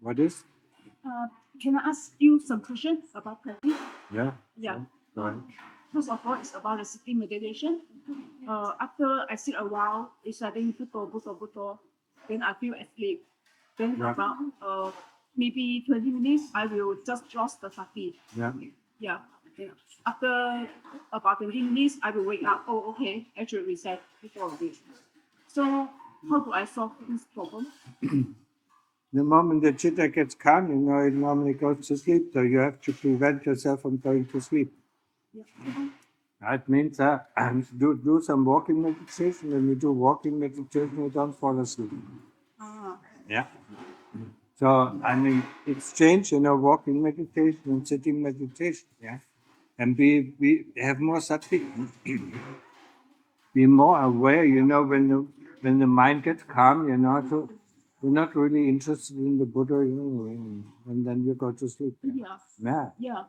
What is? Can I ask you some questions about practice? Yeah. Yeah. Go ahead. First of all, it's about the sitting meditation. After I sit a while, it's starting to then I feel asleep. Then Yeah. about maybe 20 minutes, I will just drop the sati. Yeah. Yeah. Yeah. After about 20 minutes, I will wake up. Oh, okay. Actually, reset before this. So, how do I solve this problem? The moment the chitta gets calm, it normally goes to sleep. So you have to prevent yourself from going to sleep. Yeah. That means do some walking meditation. When you do walking meditation, you don't fall asleep. Yeah. So, I mean, exchange, walking meditation and sitting meditation, yeah. And we have more sati. Be more aware, when the mind gets calm, so you're not really interested in the Buddha, and then you go to sleep. Yeah. Yeah.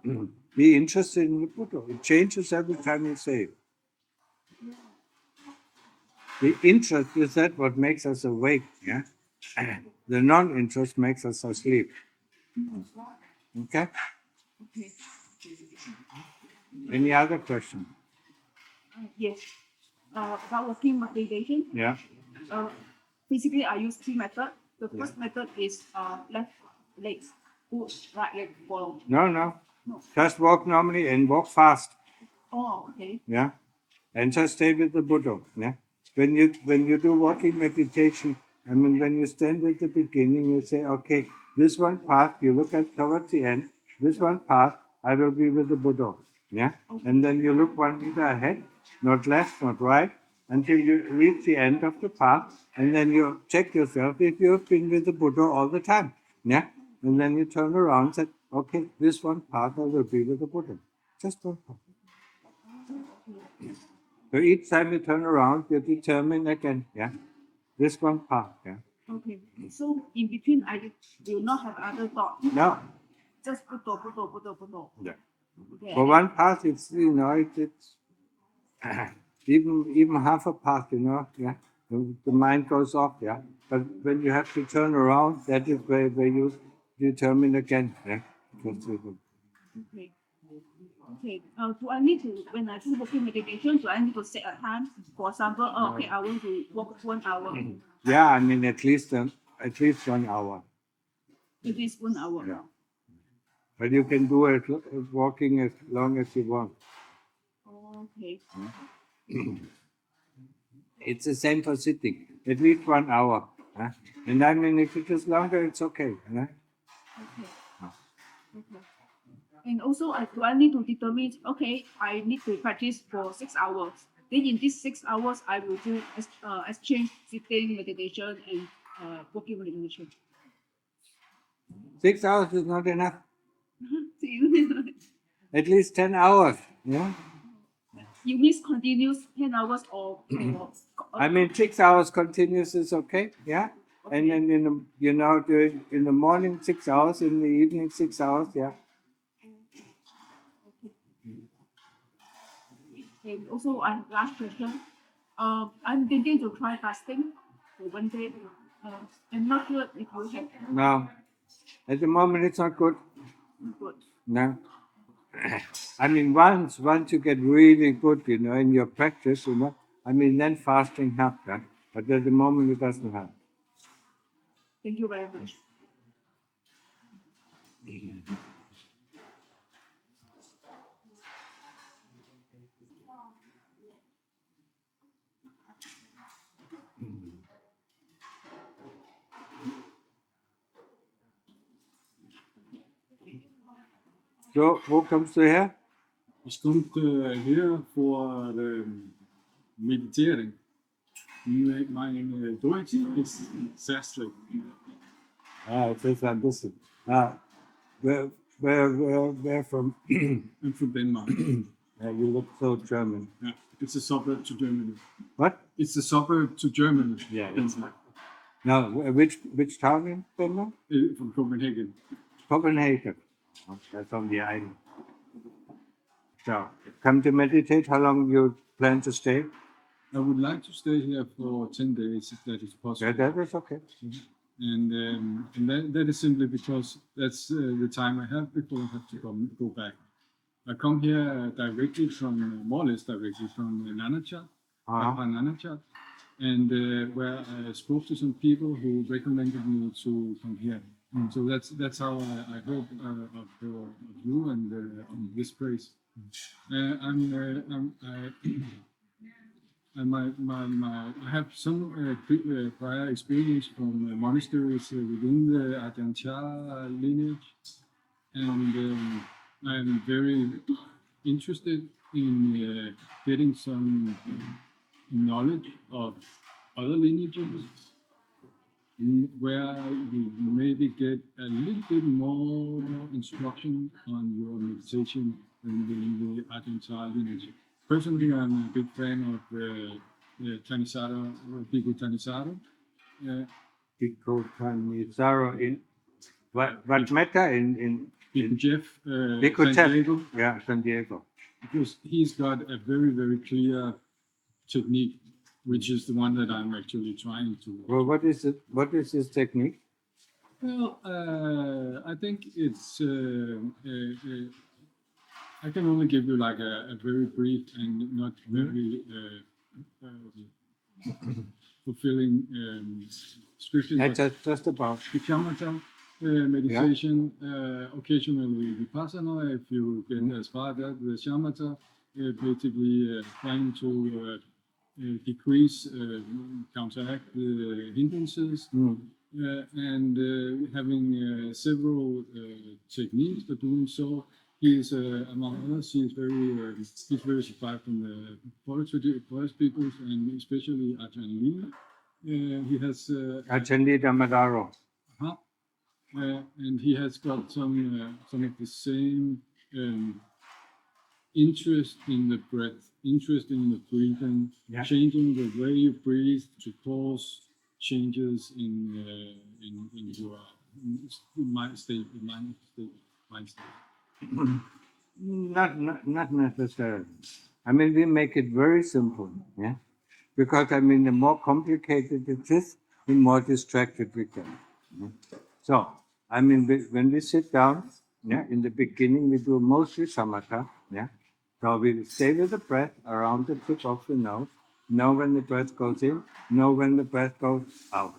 Be interested in the Buddha. It changes every time you say it. The interest is that what makes us awake, yeah? The non-interest makes us asleep. Okay? Okay. Any other question? Yes. About walking meditation. Yeah. Basically, I use three methods. The first method is left legs, push, right leg forward. No. Just walk normally and walk fast. Oh, okay. Yeah. And just stay with the Buddha. Yeah. When you do walking meditation, I mean, when you stand at the beginning, you say, okay, this one path, you look at towards the end, this one path, I will be with the Buddha. Yeah. Okay. And then you look 1 meter ahead, not left, not right, until you reach the end of the path, and then you check yourself if you have been with the Buddha all the time. Yeah. And then you turn around and say, okay, this one path, I will be with the Buddha. Just one path. So each time you turn around, you determine again, yeah, this one path, yeah. Okay. So in between, I will not have other thoughts. No, Just Buddha. yeah. Okay. For one path, it's it's even half a path, yeah. The mind goes off, yeah. But when you have to turn around, that is where you determine again, yeah. Okay. Okay. Do I need to, when I do walking meditation, do I need to set a time? For example, okay, I want to walk 1 hour. Yeah, I mean at least 1 hour. It is 1 hour. Yeah. But you can do it walking as long as you want. Okay. It's the same for sitting, at least 1 hour. Huh? And I mean, if it is longer, it's okay. Huh? Okay. Okay. And also, do I need to determine, okay, I need to practice for 6 hours. Then in these 6 hours, I will do exchange sitting meditation and walking meditation. 6 hours is not enough. You At least 10 hours. Yeah. mean continuous 10 hours or I mean, 6 hours continuous is okay. Yeah. And then during in the morning 6 hours, in the evening 6 hours. Yeah. And also, I have last question. I'm thinking to try fasting for 1 day. I'm not sure if you have. No. At the moment, it's not good. Good. No. I mean, once you get really good, in your practice, I mean, then fasting helps. Yeah? But at the moment, it doesn't help. Thank you very much. So, who comes to here? Ich kom her for meditering. My Deutsch is exactly. It is like this. Where from? I'm from Denmark. You look so German. Yeah, it's a suburb to Germany. What? It's a suburb to Germany. Yeah. Denmark. Now, which town in Denmark? From Copenhagen. Copenhagen. Oh, that's on the island. So, come to meditate. How long you plan to stay? I would like to stay here for 10 days if that is possible. Yeah, that is okay. and that is simply because that's the time I have before I have to go back. I come here directly from, more or less directly from Nanachat, Nanachat, and where I spoke to some people who recommended me to come here. So that's how I heard of you and on this place. I have some prior experience from monasteries within the Ajahn lineage, and I'm very interested in getting some knowledge of other lineages where you maybe get a little bit more instruction on your meditation in the Ajahn lineage. Personally, I'm a big fan of Thanissaro, Bhikkhu Thanissaro. Bhikkhu Thanissaro in what matter in Bhikkhu Jeff, Bhikkhu San Diego, yeah, San Diego. because he's got a very, very clear technique, which is the one that I'm actually trying to. Well, what is it? What is his technique? Well, I think it's. I can only give you like a very brief and not very fulfilling description. Just about. The shamatha meditation, occasionally vipassana, if you get as far as that, the shamatha, basically trying to decrease, counteract the hindrances, and having several techniques for doing so. He is, among others, he's very survived from the forest peoples, and especially Ajahn Lee. He has Ajahn Lee Dhammadaro. And he has got some of the same interest in the breath, interest in the breathing, changing the way you breathe to cause changes in your mind state. Not necessarily. I mean, we make it very simple, yeah. Because I mean, the more complicated it is, the more distracted we get. Yeah? So, I mean, when we sit down, yeah, in the beginning we do mostly samatha, yeah. So we stay with the breath around the tip of the nose, know when the breath goes in, know when the breath goes out.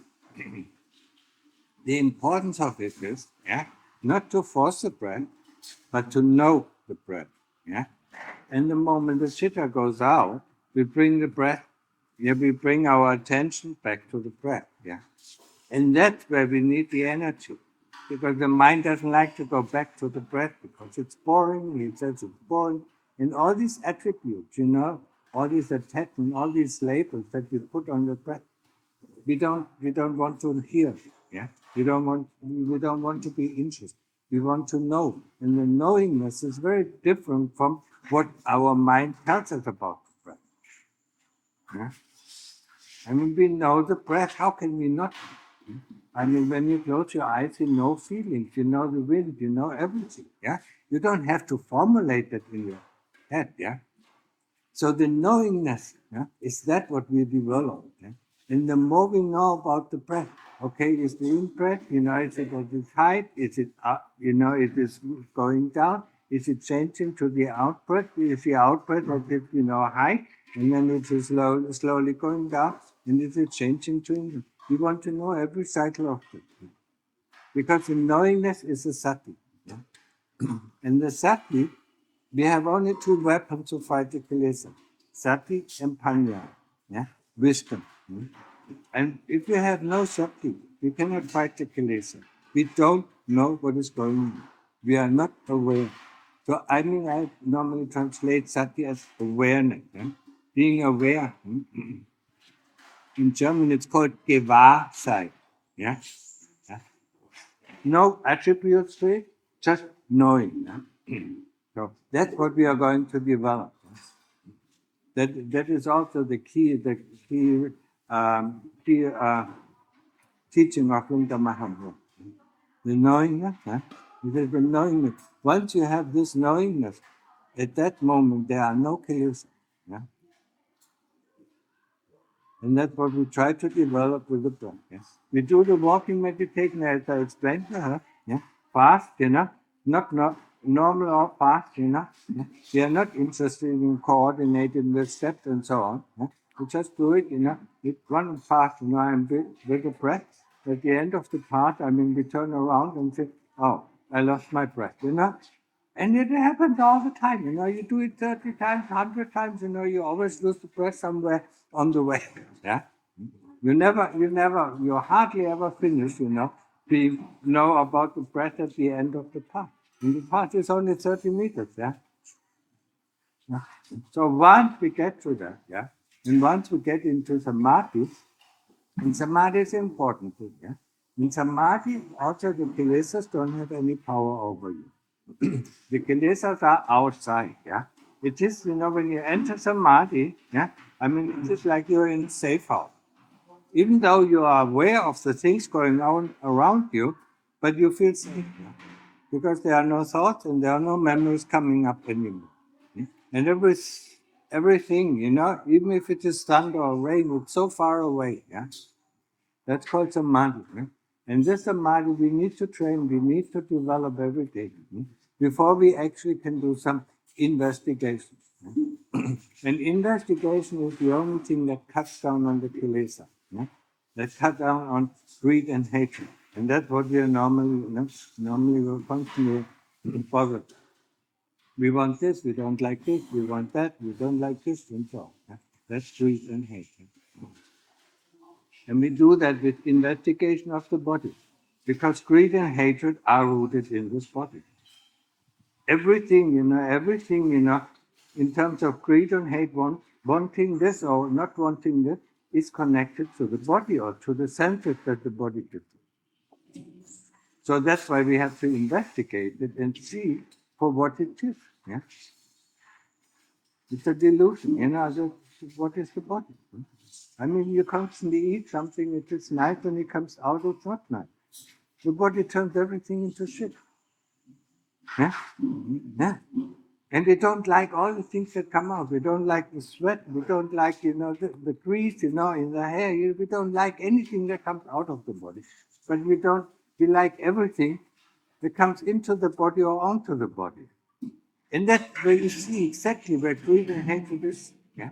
The importance of it is, yeah, not to force the breath, but to know the breath, yeah. And the moment the chitta goes out, we bring the breath, yeah, we bring our attention back to the breath, yeah. And that's where we need the energy, because the mind doesn't like to go back to the breath because it's boring. He says it's boring, and all these attributes, you know, all these attachments, all these labels that we put on the breath, we don't want to hear, yeah. We don't want to be interested. We want to know, and the knowingness is very different from what our mind tells us about the breath. Yeah? I mean, we know the breath. How can we not? I mean, when you close your eyes, you know feelings, you know the wind, you know everything. Yeah, you don't have to formulate that in your head. Yeah. So the knowingness, yeah, is that what we develop. Yeah? And the more we know about the breath, okay, is the in-breath, you know, is it at its height? Is it up, you know, it is going down? Is it changing to the out-breath? Is the out-breath at its, you know, height? And then it is slowly going down? And is it changing to in? We want to know every cycle of it. Because the knowingness is a sati. Yeah? And the sati, we have only two weapons to fight the kilesa. Sati and panya. Yeah? Wisdom. And if you have no sati, we cannot fight the kilesa. We don't know what is going on. We are not aware. So I mean, I normally translate sati as awareness. Yeah? Being aware. In German, it's called Gewahrsein. Yeah? Yeah? No attributes to it, just knowing. Yeah? So that's what we are going to develop. That is also the key teaching of Dhamma. The knowingness. Huh? It is the knowingness. Once you have this knowingness, at that moment there are no kills. Yeah? And that's what we try to develop with the breath. Yeah? We do the walking meditation as I explained to her. Yeah? Fast, not normal or fast, Yeah? We are not interested in coordinating the steps and so on. Yeah? We just do it, with one path, I'm with the breath. At the end of the path, we turn around and say, oh, I lost my breath, And it happens all the time, you do it 30 times, 100 times, you always lose the breath somewhere on the way. Yeah? You hardly ever finish, to know about the breath at the end of the path. And the path is only 30 meters, yeah? Yeah. So once we get to that, yeah, and once we get into samadhi, and samadhi is important too, yeah. In samadhi, also the kilesas don't have any power over you. The kilesas are outside, yeah. It is, when you enter samadhi, yeah, it is like you're in a safe house. Even though you are aware of the things going on around you, but you feel safe, yeah? Because there are no thoughts and there are no memories coming up anymore. And everything, even if it is thunder or rain, it's so far away. Yeah, that's called samadhi. Yeah? And this samadhi we need to train, we need to develop every day before we actually can do some investigation. Yeah? And investigation is the only thing that cuts down on the kilesa, that cuts down on greed and hatred. And that's what we are normally will constantly bother. We want this, we don't like this, we want that, we don't like this, and so on. Yeah? That's greed and hatred. And we do that with investigation of the body, because greed and hatred are rooted in this body. Everything, in terms of greed and hate, wanting this or not wanting this, is connected to the body or to the senses that the body gives. So that's why we have to investigate it and see for what it is. Yeah? It's a delusion, what is the body? You constantly eat something, it is nice, when it comes out, it's not nice. The body turns everything into shit. Yeah? Yeah. And we don't like all the things that come out. We don't like the sweat. We don't like, the grease, in the hair. We don't like anything that comes out of the body. But we like everything that comes into the body or onto the body. And that's where you see exactly where greed and hatred is. Yeah?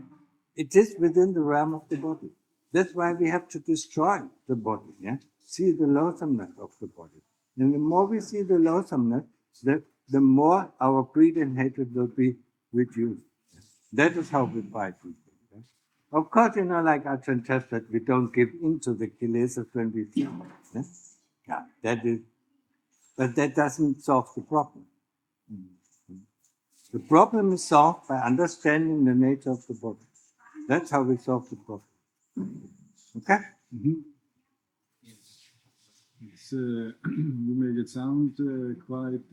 It is within the realm of the body. That's why we have to destroy the body. Yeah? See the loathsomeness of the body. And the more we see the loathsomeness, the more our greed and hatred will be reduced. That is how we fight with it. Yeah? Of course, like Ajahn says, that we don't give in to the kilesas when we see them. Yeah? Yeah, that is, but that doesn't solve the problem. The problem is solved by understanding the nature of the body. That's how we solve the problem. Okay? Mm-hmm. You make it sound quite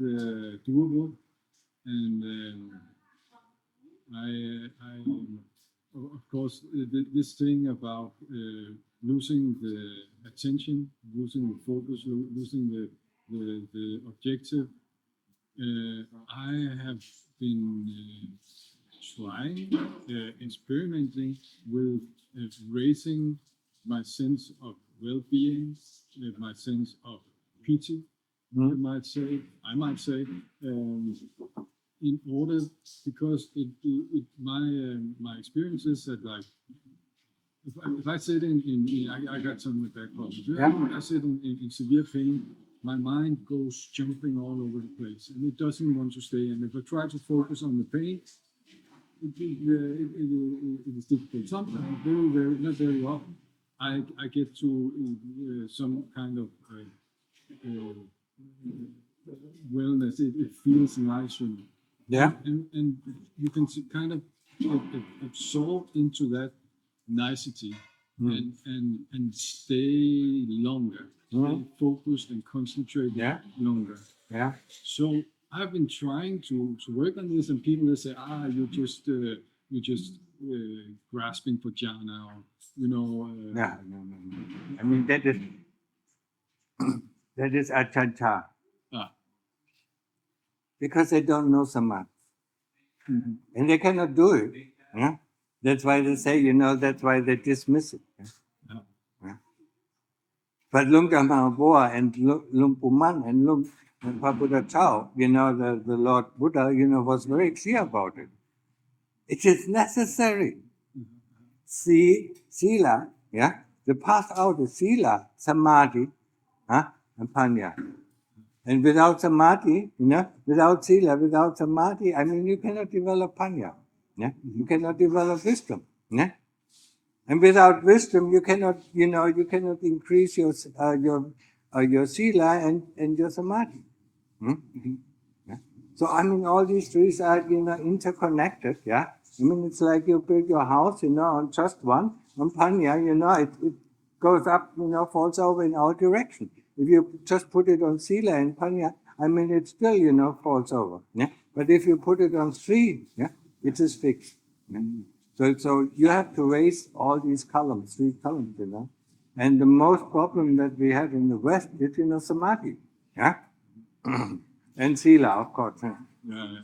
doable, and of course, this thing about losing the attention, losing the focus, losing the objective. I have been trying, experimenting with raising my sense of well-being, my sense of pity. I might say, in order, because my experience is that, like, if I sit I got some back problems. Yeah. If I sit in severe pain, my mind goes jumping all over the place, and it doesn't want to stay. And if I try to focus on the pain, it is difficult. Sometimes, not very often, I get to some kind of wellness. It feels nice. Yeah. And you can kind of absorb into that nicety and stay longer, stay focused and concentrate longer. Yeah. So I've been trying to work on this, and people say, you're just grasping for jhana, or Yeah. No. That is Ajahn. Because they don't know samadhi. And they cannot do it. Yeah? That's why they say, you know, that's why they dismiss it. Yeah. But Lung Dhamma Boa and Lung Puman and Lung Pabuddha Chao, you know, the Lord Buddha, you know, was very clear about it. It is necessary. Sila, yeah, the path out is Sila, Samadhi, and Panya. And without Samadhi, you know, without Sila, without Samadhi, I mean, you cannot develop Panya. Yeah? You cannot develop wisdom. Yeah? And without wisdom, you cannot, you know, you cannot increase your Sila and your Samadhi. Yeah? So, I mean, all these trees are, you know, interconnected, yeah? I mean, it's like you build your house, you know, on just one, on Panya, you know, it goes up, you know, falls over in all directions. If you just put it on Sila and Panya, I mean, it still, you know, falls over, yeah? But if you put it on Sri, yeah, it is fixed. Yeah? So you have to raise all these columns, 3 columns, you know. And the most problem that we have in the West is, you know, Samadhi, yeah? And Sila, of course. Yeah. Yeah.